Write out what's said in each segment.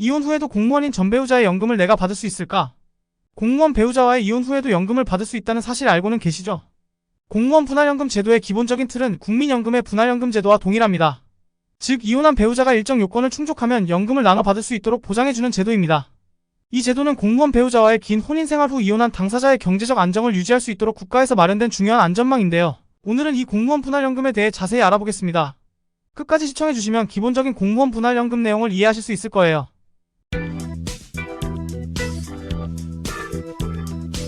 이혼 후에도 공무원인 전 배우자의 연금을 내가 받을 수 있을까? 공무원 배우자와의 이혼 후에도 연금을 받을 수 있다는 사실 알고는 계시죠? 공무원 분할연금 제도의 기본적인 틀은 국민연금의 분할연금 제도와 동일합니다. 즉, 이혼한 배우자가 일정 요건을 충족하면 연금을 나눠 받을 수 있도록 보장해주는 제도입니다. 이 제도는 공무원 배우자와의 긴 혼인 생활 후 이혼한 당사자의 경제적 안정을 유지할 수 있도록 국가에서 마련된 중요한 안전망인데요. 오늘은 이 공무원 분할연금에 대해 자세히 알아보겠습니다. 끝까지 시청해주시면 기본적인 공무원 분할연금 내용을 이해하실 수 있을 거예요.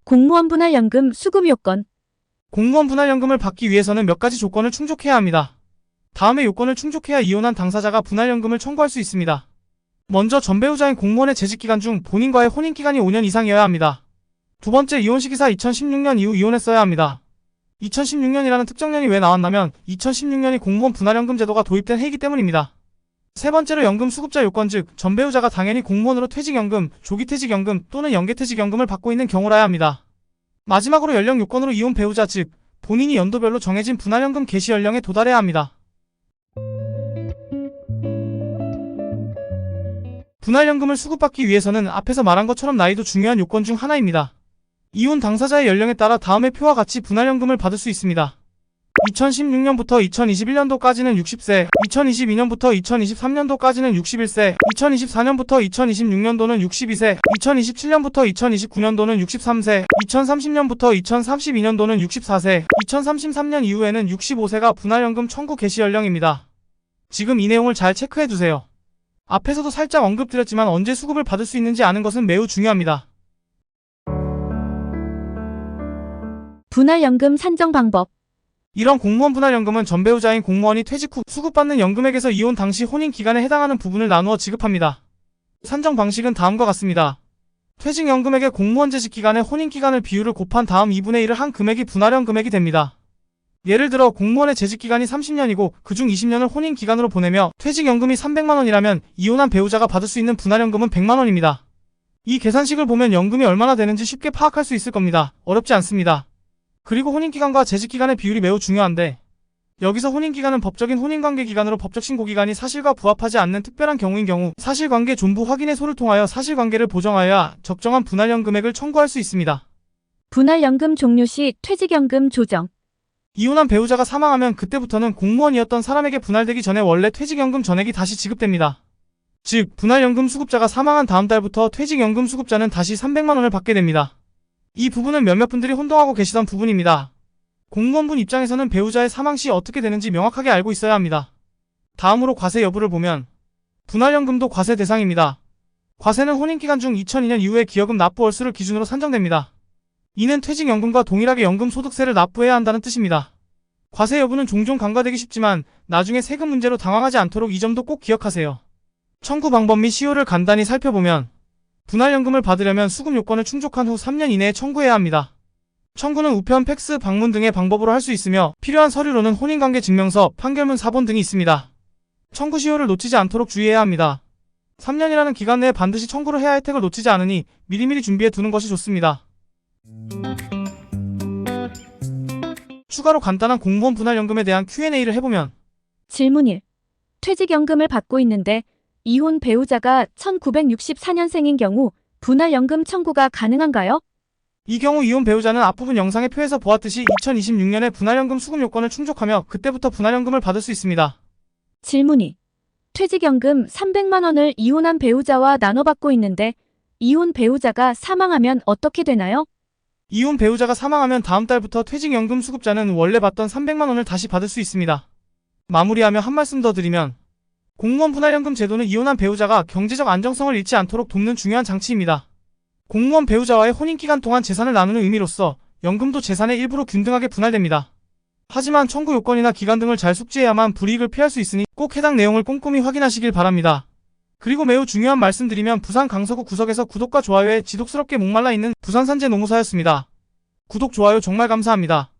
공무원 분할연금 수급 요건. 공무원 분할연금을 받기 위해서는 몇 가지 조건을 충족해야 합니다. 다음의 요건을 충족해야 이혼한 당사자가 분할연금을 청구할 수 있습니다. 먼저 전 배우자인 공무원의 재직기간 중 본인과의 혼인기간이 5년 이상이어야 합니다. 두 번째, 이혼 시기사 2016년 이후 이혼했어야 합니다. 2016년이라는 특정년이 왜 나왔냐면 2016년이 공무원 분할연금 제도가 도입된 해이기 때문입니다. 세 번째로 연금 수급자 요건, 즉 전 배우자가 당연히 공무원으로 퇴직연금, 조기퇴직연금 또는 연계퇴직연금을 받고 있는 경우라야 합니다. 마지막으로 연령 요건으로 이혼 배우자, 즉 본인이 연도별로 정해진 분할연금 개시 연령에 도달해야 합니다. 분할연금을 수급받기 위해서는 앞에서 말한 것처럼 나이도 중요한 요건 중 하나입니다. 이혼 당사자의 연령에 따라 다음의 표와 같이 분할연금을 받을 수 있습니다. 2016년부터 2021년도까지는 60세, 2022년부터 2023년도까지는 61세, 2024년부터 2026년도는 62세, 2027년부터 2029년도는 63세, 2030년부터 2032년도는 64세, 2033년 이후에는 65세가 분할연금 청구 개시 연령입니다. 지금 이 내용을 잘 체크해두세요. 앞에서도 살짝 언급드렸지만 언제 수급을 받을 수 있는지 아는 것은 매우 중요합니다. 분할연금 산정 방법. 이런 공무원 분할연금은 전 배우자인 공무원이 퇴직 후 수급받는 연금액에서 이혼 당시 혼인 기간에 해당하는 부분을 나누어 지급합니다. 산정 방식은 다음과 같습니다. 퇴직연금액의 공무원 재직 기간에 혼인 기간을 비율을 곱한 다음 2분의 1을 한 금액이 분할형 금액이 됩니다. 예를 들어 공무원의 재직 기간이 30년이고 그중 20년을 혼인 기간으로 보내며 퇴직연금이 300만 원이라면 이혼한 배우자가 받을 수 있는 분할연금은 100만 원입니다. 이 계산식을 보면 연금이 얼마나 되는지 쉽게 파악할 수 있을 겁니다. 어렵지 않습니다. 그리고 혼인기간과 재직기간의 비율이 매우 중요한데, 여기서 혼인기간은 법적인 혼인관계 기간으로 법적 신고기간이 사실과 부합하지 않는 특별한 경우인 경우 사실관계 존부 확인의 소를 통하여 사실관계를 보정하여야 적정한 분할형 금액을 청구할 수 있습니다. 분할연금 종료 시 퇴직연금 조정. 이혼한 배우자가 사망하면 그때부터는 공무원이었던 사람에게 분할되기 전에 원래 퇴직연금 전액이 다시 지급됩니다. 즉, 분할연금 수급자가 사망한 다음 달부터 퇴직연금 수급자는 다시 300만 원을 받게 됩니다. 이 부분은 몇몇 분들이 혼동하고 계시던 부분입니다. 공무원분 입장에서는 배우자의 사망 시 어떻게 되는지 명확하게 알고 있어야 합니다. 다음으로 과세 여부를 보면 분할연금도 과세 대상입니다. 과세는 혼인기간 중 2002년 이후의 기여금 납부 월수를 기준으로 산정됩니다. 이는 퇴직연금과 동일하게 연금소득세를 납부해야 한다는 뜻입니다. 과세 여부는 종종 간과되기 쉽지만 나중에 세금 문제로 당황하지 않도록 이 점도 꼭 기억하세요. 청구 방법 및 시효를 간단히 살펴보면 분할연금을 받으려면 수급 요건을 충족한 후 3년 이내에 청구해야 합니다. 청구는 우편, 팩스, 방문 등의 방법으로 할 수 있으며 필요한 서류로는 혼인관계 증명서, 판결문 사본 등이 있습니다. 청구 시효를 놓치지 않도록 주의해야 합니다. 3년이라는 기간 내에 반드시 청구를 해야 혜택을 놓치지 않으니 미리미리 준비해 두는 것이 좋습니다. 추가로 간단한 공무원 분할연금에 대한 Q&A를 해보면 질문 1. 퇴직연금을 받고 있는데 이혼 배우자가 1964년생인 경우 분할연금 청구가 가능한가요? 이 경우 이혼 배우자는 앞부분 영상의 표에서 보았듯이 2026년에 분할연금 수급 요건을 충족하며 그때부터 분할연금을 받을 수 있습니다. 질문 2. 퇴직연금 300만 원을 이혼한 배우자와 나눠 받고 있는데 이혼 배우자가 사망하면 어떻게 되나요? 이혼 배우자가 사망하면 다음 달부터 퇴직연금 수급자는 원래 받던 300만 원을 다시 받을 수 있습니다. 마무리하며 한 말씀 더 드리면 공무원 분할연금 제도는 이혼한 배우자가 경제적 안정성을 잃지 않도록 돕는 중요한 장치입니다. 공무원 배우자와의 혼인기간 동안 재산을 나누는 의미로서 연금도 재산의 일부로 균등하게 분할됩니다. 하지만 청구 요건이나 기간 등을 잘 숙지해야만 불이익을 피할 수 있으니 꼭 해당 내용을 꼼꼼히 확인하시길 바랍니다. 그리고 매우 중요한 말씀드리면 부산 강서구 구석에서 구독과 좋아요에 지독스럽게 목말라 있는 부산산재 노무사였습니다. 구독, 좋아요 정말 감사합니다.